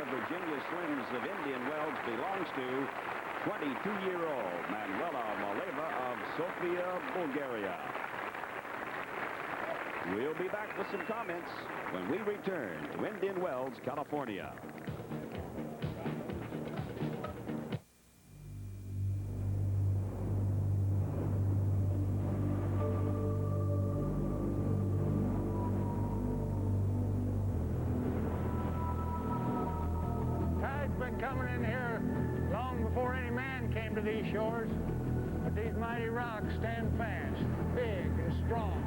Virginia Slims of Indian Wells belongs to 22-year-old Manuela Maleeva of Sofia, Bulgaria. We'll be back with some comments when we return to Indian Wells, California. Coming in here long before any man came to these shores, but these mighty rocks stand fast, big and strong.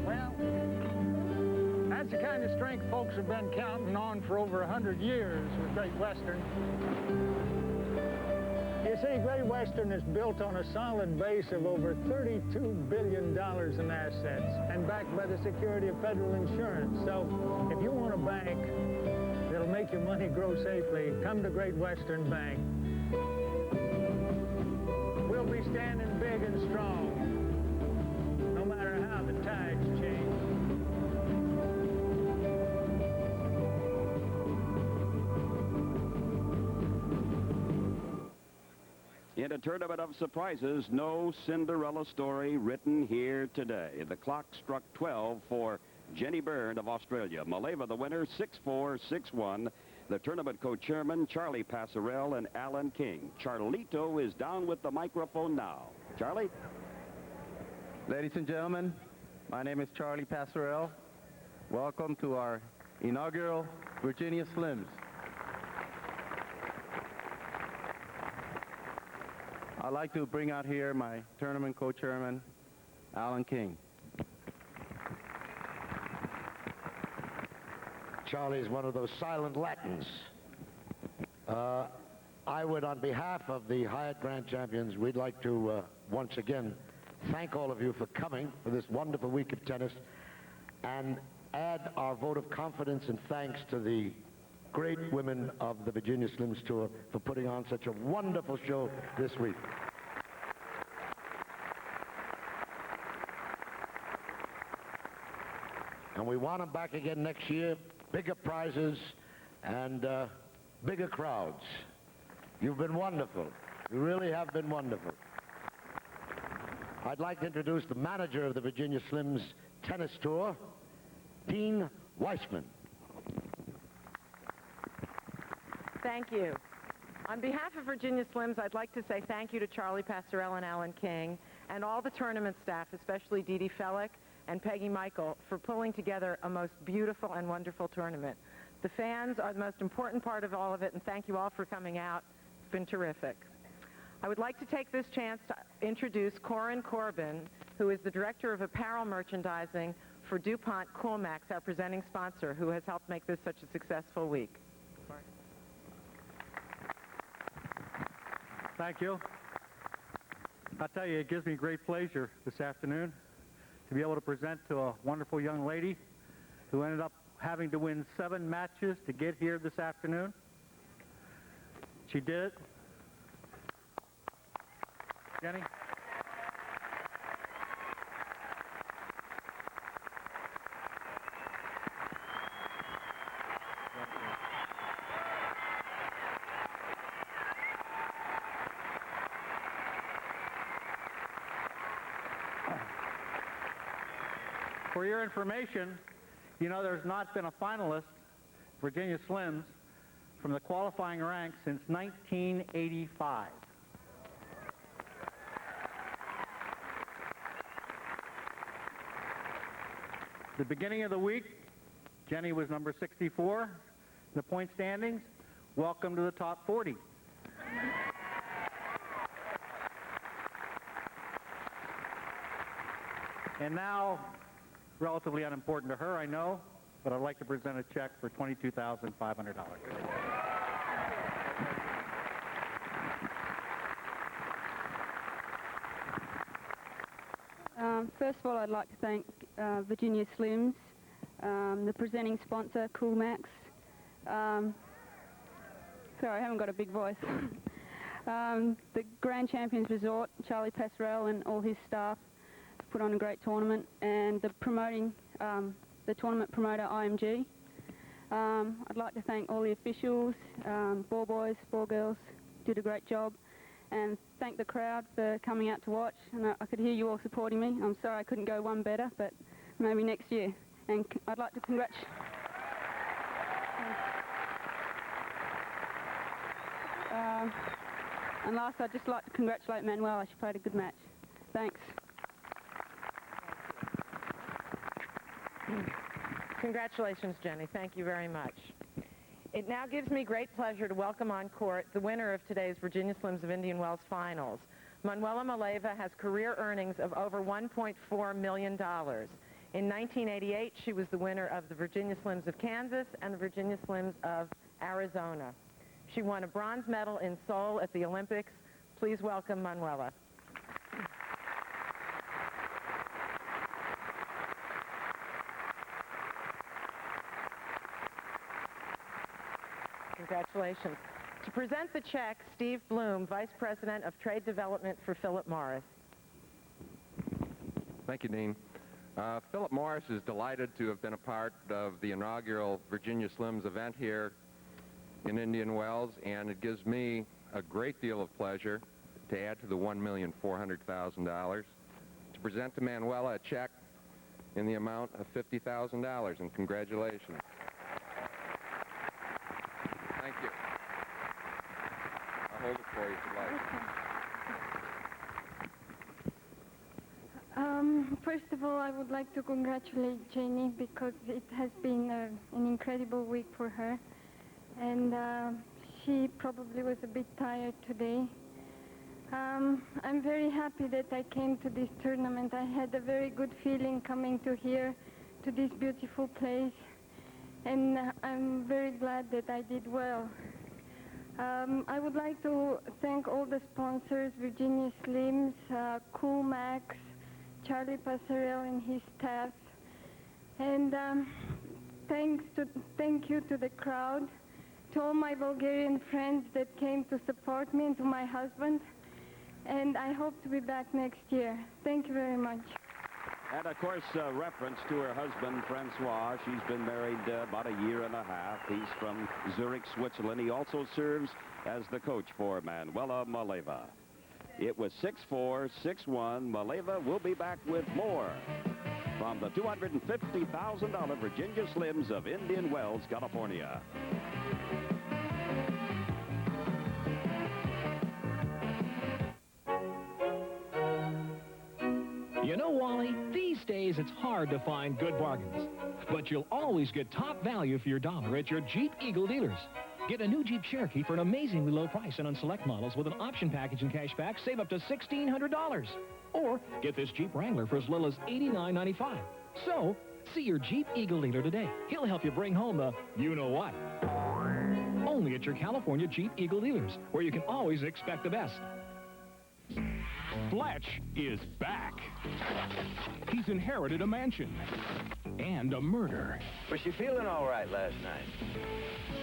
Well, that's the kind of strength folks have been counting on for over 100 years with Great Western. You see, Great Western is built on a solid base of over $32 billion in assets and backed by the security of federal insurance. So if you want a bank that'll make your money grow safely, come to Great Western Bank. We'll be standing big and strong, no matter how the tides change. In a tournament of surprises, no Cinderella story written here today. The clock struck 12 for Jenny Byrne of Australia. Maleeva, the winner, 6-4, 6-1. The tournament co-chairman, Charlie Passarell and Alan King. Charlito is down with the microphone now. Charlie? Ladies and gentlemen, my name is Charlie Passerell. Welcome to our inaugural Virginia Slims. I'd like to bring out here my tournament co-chairman, Alan King. Charlie is one of those silent Latins. I would, on behalf of the Hyatt Grand Champions, we'd like to once again thank all of you for coming for this wonderful week of tennis and add our vote of confidence and thanks to the great women of the Virginia Slims Tour for putting on such a wonderful show this week. And we want them back again next year, bigger prizes and bigger crowds. You've been wonderful. You really have been wonderful. I'd like to introduce the manager of the Virginia Slims Tennis Tour, Dean Weissman. Thank you. On behalf of Virginia Slims, I'd like to say thank you to Charlie Passerell and Alan King and all the tournament staff, especially Dee Dee Fellick and Peggy Michael, for pulling together a most beautiful and wonderful tournament. The fans are the most important part of all of it, and thank you all for coming out. It's been terrific. I would like to take this chance to introduce Corin Corbin, who is the Director of Apparel Merchandising for DuPont Coolmax, our presenting sponsor, who has helped make this such a successful week. Thank you. I'll tell you, it gives me great pleasure this afternoon to be able to present to a wonderful young lady who ended up having to win 7 matches to get here this afternoon. She did it. Jenny? For your information, you know there's not been a finalist, Virginia Slims, from the qualifying rank since 1985. The beginning of the week, Jenny was number 64 in the point standings. Welcome to the top 40. And now, relatively unimportant to her, I know, but I'd like to present a check for $22,500. First of all, I'd like to thank Virginia Slims, the presenting sponsor, Coolmax. Sorry, I haven't got a big voice. The Grand Champions Resort, Charlie Passerell and all his staff put on a great tournament, and the tournament promoter, IMG. I'd like to thank all the officials, ball boys, ball girls, did a great job, and thank the crowd for coming out to watch. And I could hear you all supporting me. I'm sorry I couldn't go one better, but maybe next year. And I'd like to congratulate. And last, I'd just like to congratulate Manuela. She played a good match. Thanks. Congratulations, Jenny. Thank you very much. It now gives me great pleasure to welcome on court the winner of today's Virginia Slims of Indian Wells Finals. Manuela Maleeva has career earnings of over $1.4 million. In 1988, she was the winner of the Virginia Slims of Kansas and the Virginia Slims of Arizona. She won a bronze medal in Seoul at the Olympics. Please welcome Manuela. Congratulations. To present the check, Steve Bloom, Vice President of Trade Development for Philip Morris. Thank you, Dean. Philip Morris is delighted to have been a part of the inaugural Virginia Slims event here in Indian Wells, and it gives me a great deal of pleasure to add to the $1,400,000 to present to Manuela a check in the amount of $50,000, and congratulations. Thank you. I'll hold it for you if you like. First of all, I would like to congratulate Jenny because it has been an incredible week for her. And she probably was a bit tired today. I'm very happy that I came to this tournament. I had a very good feeling coming to here, to this beautiful place. And I'm very glad that I did well. I would like to thank all the sponsors, Virginia Slims, Cool Max, Charlie Passarell and his staff. And thank you to the crowd, to all my Bulgarian friends that came to support me, and to my husband. And I hope to be back next year. Thank you very much. And, of course, reference to her husband, Francois. She's been married about a year and a half. He's from Zurich, Switzerland. He also serves as the coach for Manuela Maleeva. It was 6-4, 6-1. Maleeva will be back with more from the $250,000 Virginia Slims of Indian Wells, California. You know, Wally, these days it's hard to find good bargains. But you'll always get top value for your dollar at your Jeep Eagle dealers. Get a new Jeep Cherokee for an amazingly low price and on select models with an option package and cash back, save up to $1,600. Or get this Jeep Wrangler for as little as $89.95. So, see your Jeep Eagle dealer today. He'll help you bring home the you-know-what. Only at your California Jeep Eagle dealers, where you can always expect the best. Fletch is back. He's inherited a mansion and a murder. Was she feeling all right last night?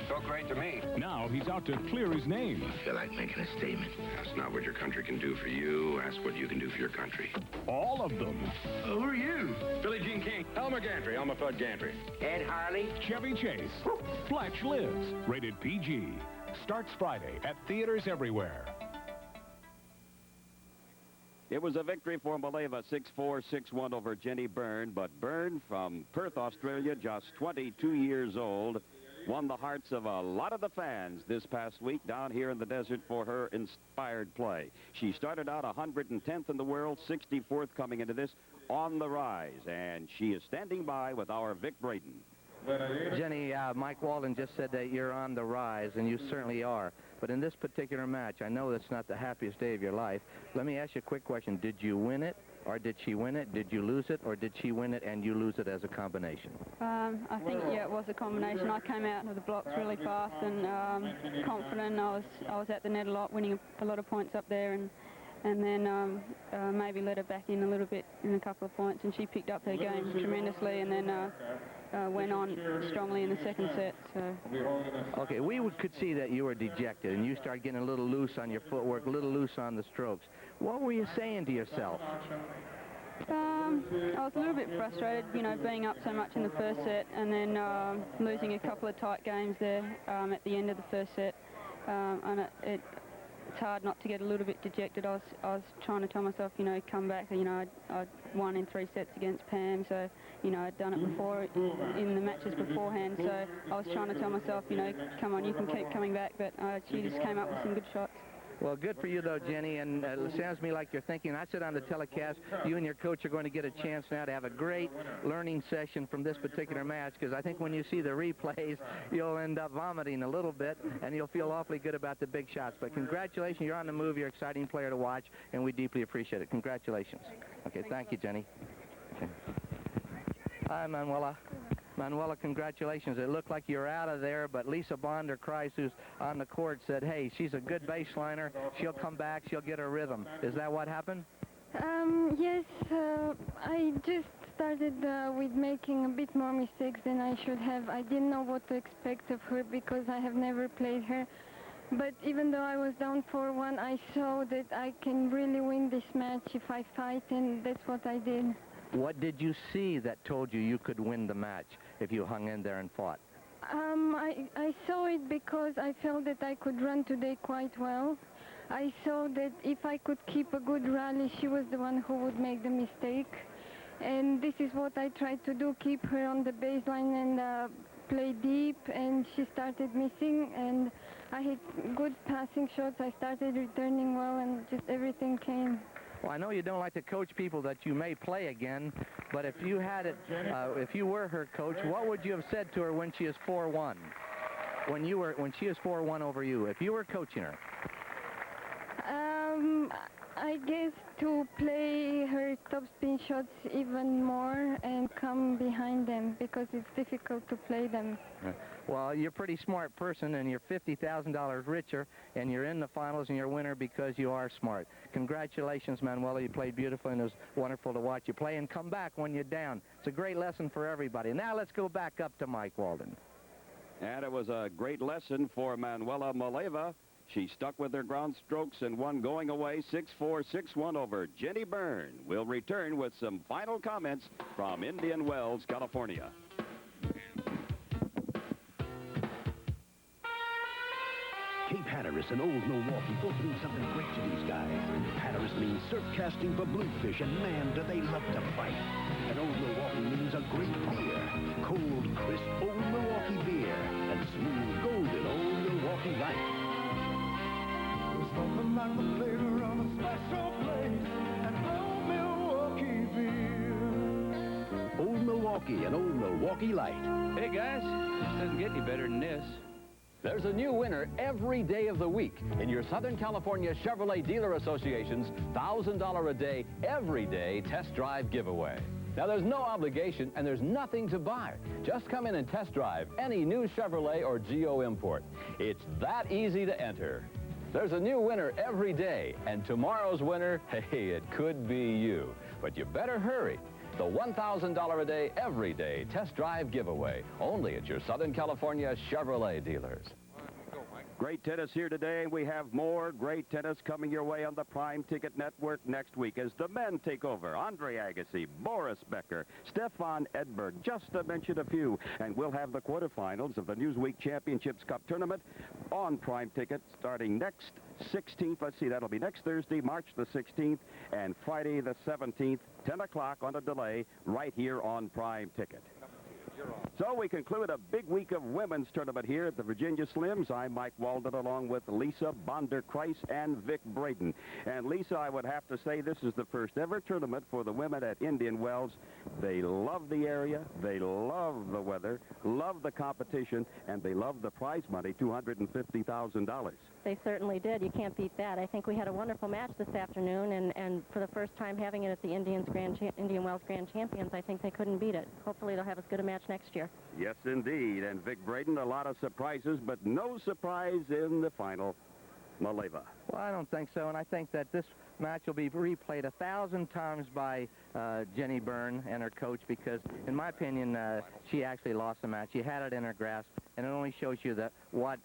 Felt great to me. Now he's out to clear his name. I feel like making a statement. Ask not what your country can do for you. Ask what you can do for your country. All of them. Who are you? Billie Jean King. Elmer Gantry. Elmer Fudd Gantry. Ed Harley. Chevy Chase. Fletch Lives. Rated PG. Starts Friday at theaters everywhere. It was a victory for Maleeva, 6-4, 6-1 over Jenny Byrne. But Byrne from Perth, Australia, just 22 years old, won the hearts of a lot of the fans this past week down here in the desert for her inspired play. She started out 110th in the world, 64th coming into this, on the rise. And she is standing by with our Vic Braden. Jenny, Mike Walden just said that you're on the rise, and you certainly are. But in this particular match, I know that's not the happiest day of your life. Let me ask you a quick question. Did you win it, or did she win it? Did you lose it, or did she win it and you lose it as a combination? I think, yeah, it was a combination. I came out of the blocks really fast and confident. I was at the net a lot, winning a lot of points up there, and then maybe let her back in a little bit in a couple of points, and she picked up her game tremendously, and then went on strongly in the second set. So. Okay, we could see that you were dejected, and you started getting a little loose on your footwork, a little loose on the strokes. What were you saying to yourself? I was a little bit frustrated, you know, being up so much in the first set, and then losing a couple of tight games there at the end of the first set, and it's hard not to get a little bit dejected. I was trying to tell myself, you know, come back. You know, I won in 3 sets against Pam, so, you know, I'd done it before in the matches beforehand. So I was trying to tell myself, you know, come on, you can keep coming back. But she just came up with some good shots. Well, good for you, though, Jenny, and it sounds to me like you're thinking, I said on the telecast, you and your coach are going to get a chance now to have a great learning session from this particular match, because I think when you see the replays, you'll end up vomiting a little bit, and you'll feel awfully good about the big shots. But congratulations, you're on the move, you're an exciting player to watch, and we deeply appreciate it. Congratulations. Okay, thank you, Jenny. Okay. Hi, Manuela. Manuela, congratulations. It looked like you were out of there, but Lisa Bonder-Kreis, who's on the court, said, hey, she's a good baseliner. She'll come back. She'll get her rhythm. Is that what happened? Yes, I just started with making a bit more mistakes than I should have. I didn't know what to expect of her because I have never played her. But even though I was down 4-1, I saw that I can really win this match if I fight, and that's what I did. What did you see that told you you could win the match if you hung in there and fought? I saw it because I felt that I could run today quite well. I saw that if I could keep a good rally, she was the one who would make the mistake. And this is what I tried to do, keep her on the baseline and play deep, and she started missing, and I hit good passing shots. I started returning well, and just everything came. Well, I know you don't like to coach people that you may play again, but if you had it, if you were her coach, what would you have said to her when she is 4-1? When she is 4-1 over you, if you were coaching her? I guess to play her top spin shots even more and come behind them because it's difficult to play them. Well, you're a pretty smart person, and you're $50,000 richer, and you're in the finals, and you're a winner because you are smart. Congratulations, Manuela. You played beautifully, and it was wonderful to watch you play, and come back when you're down. It's a great lesson for everybody. Now let's go back up to Mike Walden. And it was a great lesson for Manuela Maleeva. She stuck with her ground strokes and won going away 6-4, 6-1 over Jenny Byrne. We'll return with some final comments from Indian Wells, California. Cape Hatteras and Old Milwaukee both mean something great to these guys. Hatteras means surf casting for bluefish, and man, do they love to fight. And Old Milwaukee means a great beer. Cold, crisp Old Milwaukee beer and smooth, golden Old Milwaukee Light. There's nothing like the flavor of a special place and Old Milwaukee beer. Old Milwaukee and Old Milwaukee Light. Hey, guys, this doesn't get any better than this. There's a new winner every day of the week in your Southern California Chevrolet Dealer Association's $1,000 a day, every day test drive giveaway. Now, there's no obligation and there's nothing to buy. Just come in and test drive any new Chevrolet or Geo import. It's that easy to enter. There's a new winner every day, and tomorrow's winner, hey, it could be you. But you better hurry. The $1,000 a day, every day test drive giveaway, only at your Southern California Chevrolet dealers. Great tennis here today. We have more great tennis coming your way on the Prime Ticket Network next week as the men take over. Andre Agassi, Boris Becker, Stefan Edberg, just to mention a few. And we'll have the quarterfinals of the Newsweek Championships Cup Tournament on Prime Ticket starting next 16th. Let's see, that'll be next Thursday, March the 16th, and Friday the 17th, 10 o'clock on a delay, right here on Prime Ticket. So we conclude a big week of women's tournament here at the Virginia Slims. I'm Mike Walden along with Lisa Bonder-Kreis and Vic Braden. And Lisa, I would have to say this is the first ever tournament for the women at Indian Wells. They love the area, they love the weather, love the competition, and they love the prize money, $250,000. They certainly did. You can't beat that. I think we had a wonderful match this afternoon, and for the first time having it at the Indian Wells Grand Champions, I think they couldn't beat it. Hopefully they'll have as good a match next year. Yes, indeed. And Vic Braden, a lot of surprises, but no surprise in the final. Maleeva. Well, I don't think so, and I think that this match will be replayed 1,000 times by Jenny Byrne and her coach because, in my opinion, she actually lost the match. She had it in her grasp, and it only shows you that what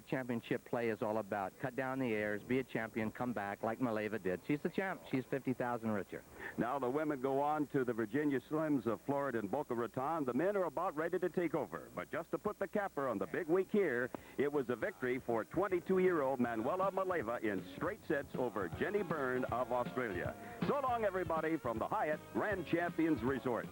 championship play is all about. Cut down the airs, be a champion, come back like Maleeva did. She's the champ. She's $50,000 richer. Now the women go on to the Virginia Slims of Florida and Boca Raton. The men are about ready to take over. But just to put the capper on the big week here, it was a victory for 22-year-old Manuela Maleeva in straight sets over Jenny Byrne of Australia. So long, everybody, from the Hyatt Grand Champions Resort.